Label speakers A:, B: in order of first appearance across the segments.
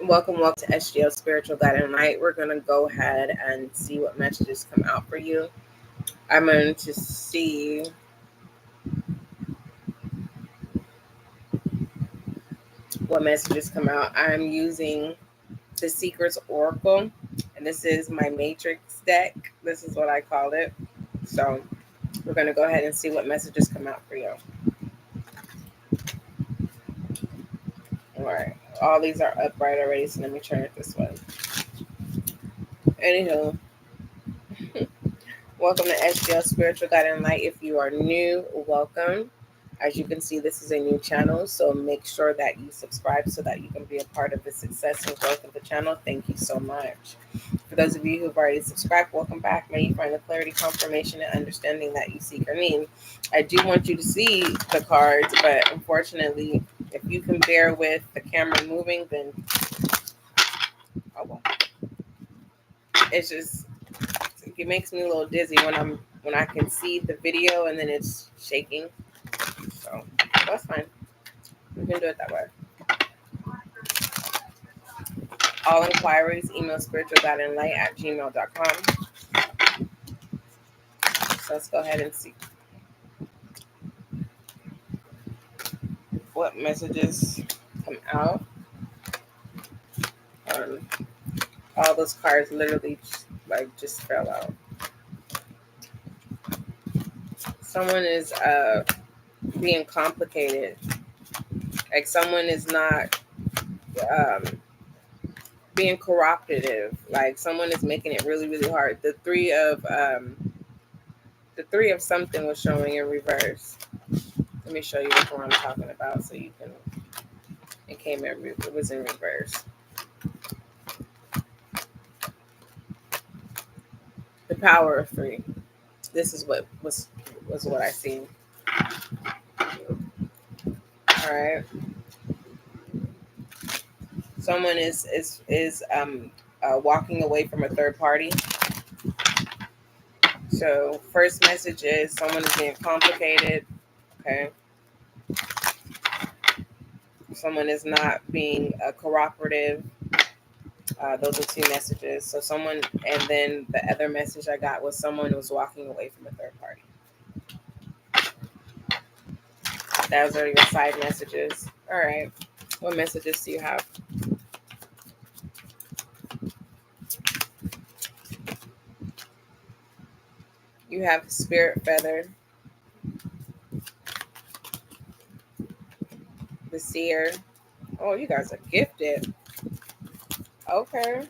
A: Welcome to SGL Spiritual Guiding Light. We're going to go ahead and see what messages come out for you. I'm going to see what messages come out. I'm using the Secrets Oracle, and this is my Matrix deck. This is what I called it. So we're going to go ahead and see what messages come out for you. All right. All these are upright already, so let me turn it this way. Anywho, welcome to SGL Spiritual Guiding Light. If you are new, welcome. As you can see, this is a new channel, so make sure that you subscribe so that you can be a part of the success and growth of the channel. Thank you so much. For those of you who've already subscribed, welcome back. May you find the clarity, confirmation, and understanding that you seek or need. I do want you to see the cards, but unfortunately, if you can bear with the camera moving, then I won't. It's just, it makes me a little dizzy when I can see the video and then it's shaking. So that's fine. We can do it that way. All inquiries, email spiritualguidinglight@gmail.com. So let's go ahead and see what messages come out. All those cards literally just fell out. Someone is being complicated. Like someone is not being cooperative. Like someone is making it really, really hard. The three of something was showing in reverse. Let me show you which one I'm talking about so you can. It was in reverse. The power of three. This is what was what I seen. All right. Someone is walking away from a third party. So first message is someone is being complicated. Okay. Someone is not being cooperative. Those are two messages. So someone, and then the other message I got was someone was walking away from a third party. Those are your side messages. All right. What messages do you have? You have the spirit feather, the seer. Oh, you guys are gifted. Okay.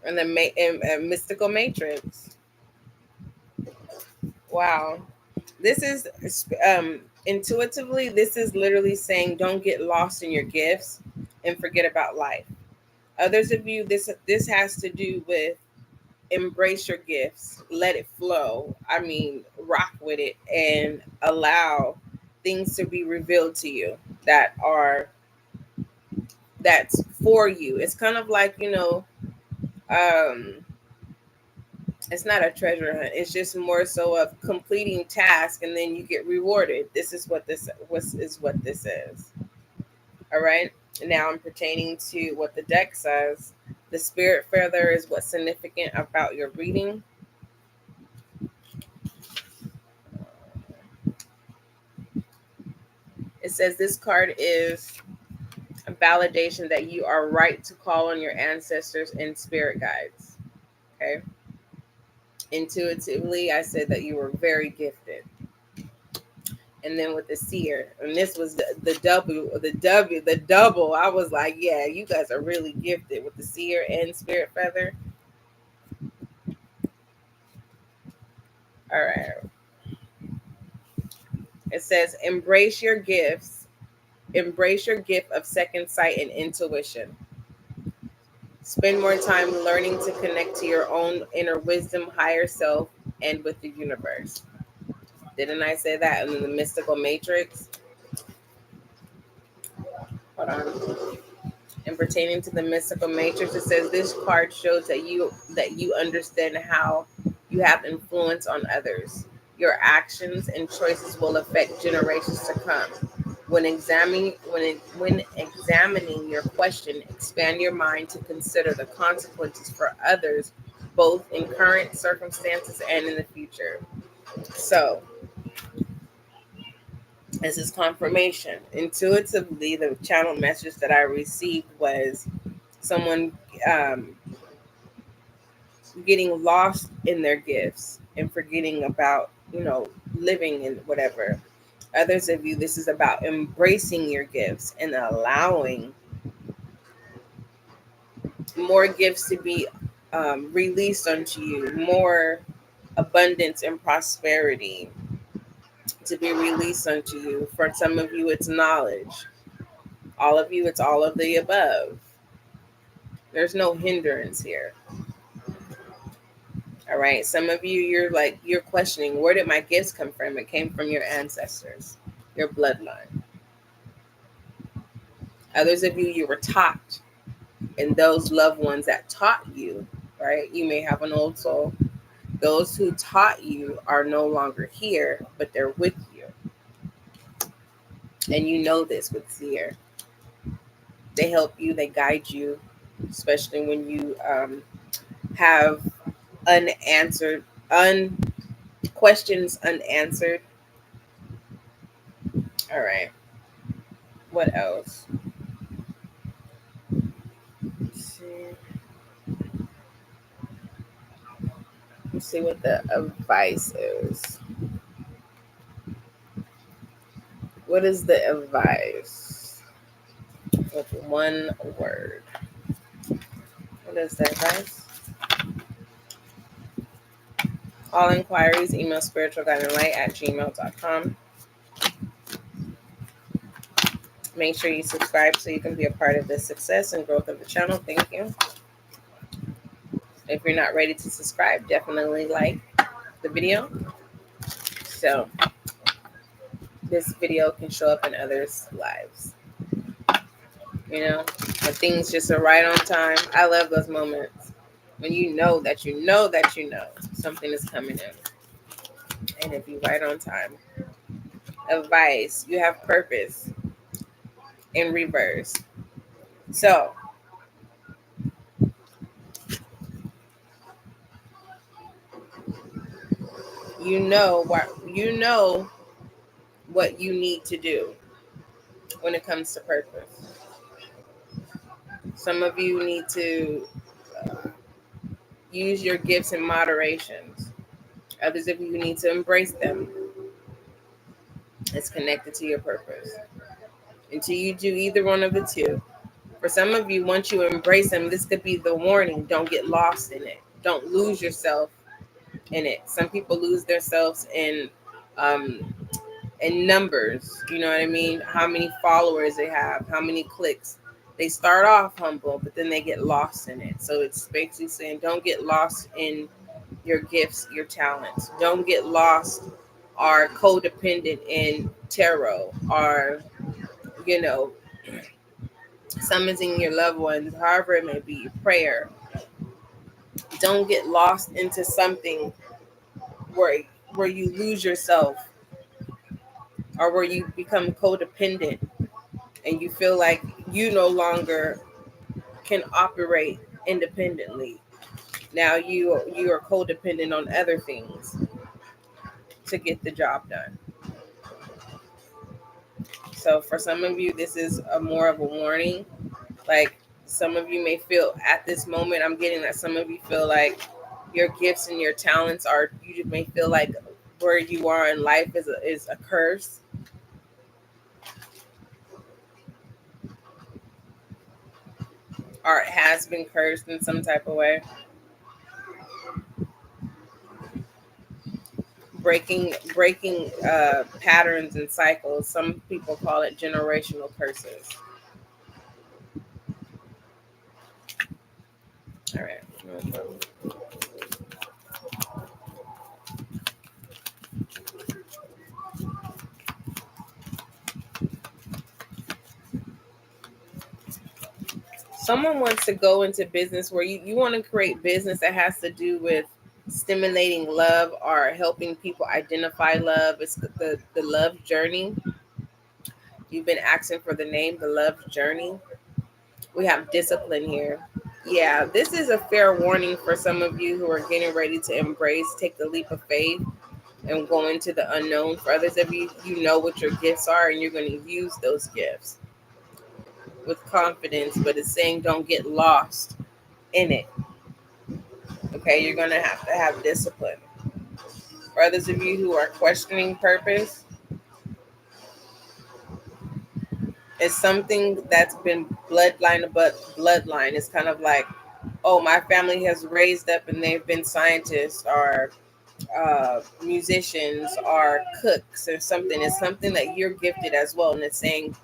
A: And the mystical matrix. Wow. This is intuitively, this is literally saying don't get lost in your gifts and forget about life. Others of you, this has to do with embrace your gifts, let it flow. I mean, rock with it and allow things to be revealed to you that's for you. It's kind of like, it's not a treasure hunt. It's just more so of completing tasks and then you get rewarded. This is what this is. All right. Now I'm pertaining to what the deck says. The spirit feather is what's significant about your reading. It says this card is a validation that you are right to call on your ancestors and spirit guides. Okay. Intuitively, I said that you were very gifted. And then with the seer, and this was the double. I was like, yeah, you guys are really gifted with the seer and spirit feather. All right. It says, embrace your gifts. Embrace your gift of second sight and intuition. Spend more time learning to connect to your own inner wisdom, higher self, and with the universe. Didn't I say that? And then the mystical matrix. Hold on. And pertaining to the mystical matrix, it says this card shows that you understand how you have influence on others. Your actions and choices will affect generations to come. When examining your question, expand your mind to consider the consequences for others, both in current circumstances and in the future. So, this is confirmation. Intuitively, the channel message that I received was someone getting lost in their gifts and forgetting about, living in whatever. Others of you, this is about embracing your gifts and allowing more gifts to be released unto you, more abundance and prosperity to be released unto you. For some of you, it's knowledge. All of you, it's all of the above. There's no hindrance here. All right. Some of you, you're questioning, where did my gifts come from? It came from your ancestors, your bloodline. Others of you, you were taught, and those loved ones that taught you, right? You may have an old soul. Those who taught you are no longer here, but they're with you. And you know this with Seer. They help you, they guide you, especially when you have questions unanswered. All right. What else? Let's see what the advice is. What is the advice? With one word. What is the advice? All inquiries, email spiritualguidinglight@gmail.com. Make sure you subscribe so you can be a part of the success and growth of the channel. Thank you. If you're not ready to subscribe, definitely like the video so this video can show up in others' lives. When things just are right on time. I love those moments when you know that you know that you know something is coming in, and if you right on time. Advice: you have purpose in reverse. So you know what you need to do when it comes to purpose. Some of you need to use your gifts in moderations. Others of you need to embrace them. It's connected to your purpose. Until you do either one of the two. For some of you, once you embrace them, this could be the warning. Don't get lost in it. Don't lose yourself in it. Some people lose themselves in numbers. You know what I mean? How many followers they have, how many clicks. They start off humble, but then they get lost in it. So it's basically saying, don't get lost in your gifts, your talents. Don't get lost or codependent in tarot or, summoning your loved ones, however it may be, prayer. Don't get lost into something where you lose yourself or where you become codependent and you feel like you no longer can operate independently. Now you are codependent on other things to get the job done. So for some of you, this is more of a warning. Like some of you may feel at this moment, I'm getting that some of you feel like your gifts and your talents you may feel like where you are in life is a curse. Or it has been cursed in some type of way. Breaking patterns and cycles. Some people call it generational curses. All right. Someone wants to go into business where you want to create business that has to do with stimulating love or helping people identify love. It's the love journey. You've been asking for the name, the love journey. We have discipline here. Yeah, this is a fair warning for some of you who are getting ready to embrace, take the leap of faith, and go into the unknown. For others of you, you know what your gifts are, and you're going to use those gifts with confidence, but it's saying don't get lost in it. Okay, you're going to have discipline. For others of you who are questioning purpose, it's something that's been bloodline above bloodline. It's kind of like, oh, my family has raised up and they've been scientists or musicians or cooks or something. It's something that you're gifted as well, and it's saying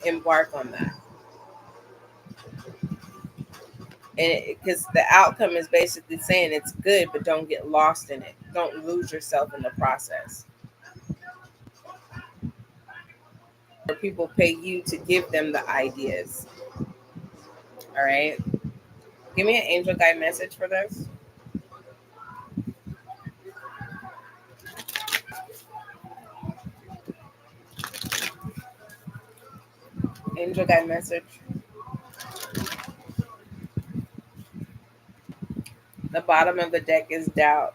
A: embark on that. And because the outcome is basically saying it's good, but don't get lost in it. Don't lose yourself in the process. Or people pay you to give them the ideas. All right. Give me an angel guide message for this. Angel guide message. The bottom of the deck is doubt.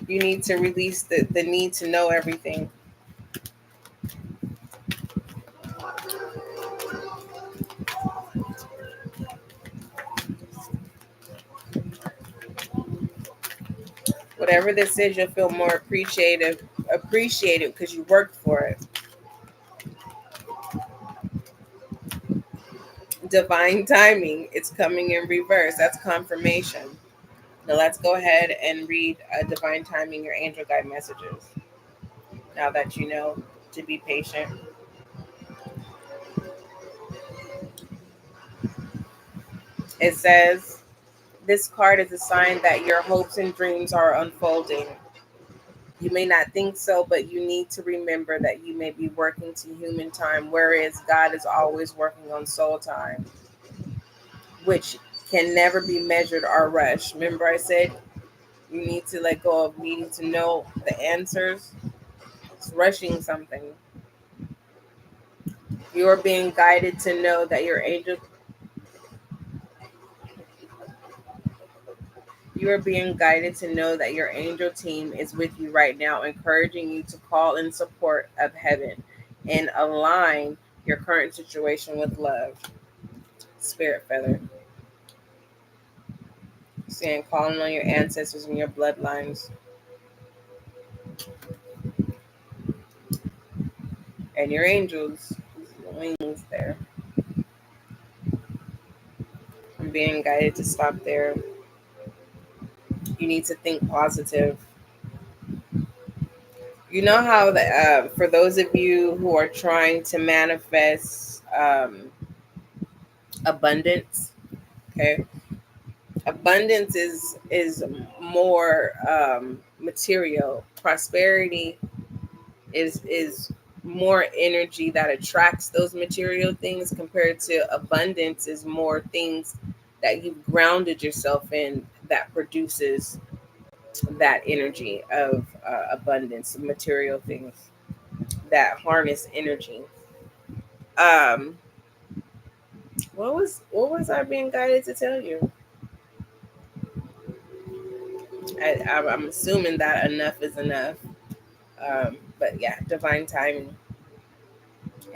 A: You need to release the need to know everything. Whatever this is, you'll feel more appreciated because you worked for it. Divine timing. It's coming in reverse. That's confirmation. Now let's go ahead and read divine timing, your angel guide messages. Now that you know to be patient. It says, this card is a sign that your hopes and dreams are unfolding. You may not think so, but you need to remember that you may be working to human time, whereas God is always working on soul time, which can never be measured or rushed. Remember I said you need to let go of needing to know the answers. It's rushing something. You are being guided to know that your angel You are being guided to know that your angel team is with you right now, encouraging you to call in support of heaven and align your current situation with love. Spirit feather. Saying calling on your ancestors and your bloodlines. And your angels. Wings there. I'm being guided to stop there. You need to think positive. You know how for those of you who are trying to manifest abundance, okay, abundance is more material. Prosperity is more energy that attracts those material things, compared to abundance is more things that you've grounded yourself in that produces that energy of abundance, material things that harness energy. Um, what was I being guided to tell you? I'm assuming that enough is enough. But yeah, divine timing,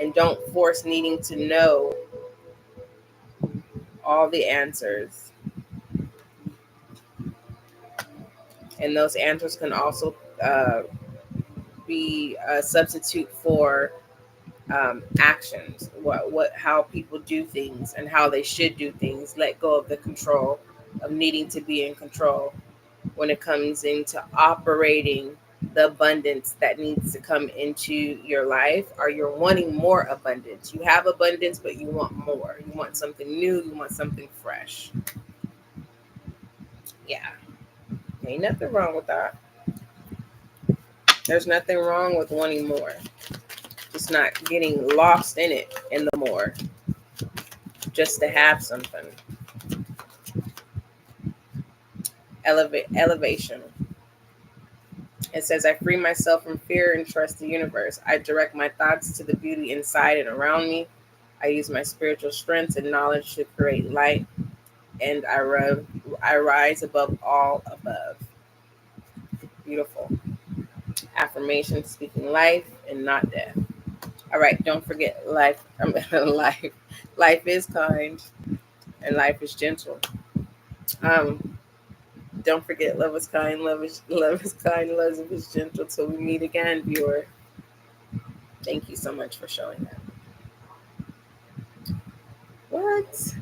A: and don't force needing to know all the answers. And those answers can also be a substitute for actions, how people do things and how they should do things. Let go of the control of needing to be in control when it comes into operating the abundance that needs to come into your life, or you're wanting more abundance. You have abundance, but you want more. You want something new. You want something fresh. Yeah, ain't nothing wrong with that. There's nothing wrong with wanting more. Just not getting lost in it in the more, just to have something. elevation. It says, I free myself from fear and trust the universe. I direct my thoughts to the beauty inside and around me. I use my spiritual strength and knowledge to create light, and I rise above all above. Beautiful. Affirmation, speaking life and not death. All right, don't forget life is kind and life is gentle. Don't forget, love is kind, love is kind, love is gentle. Till we meet again, viewer. Thank you so much for showing up. What?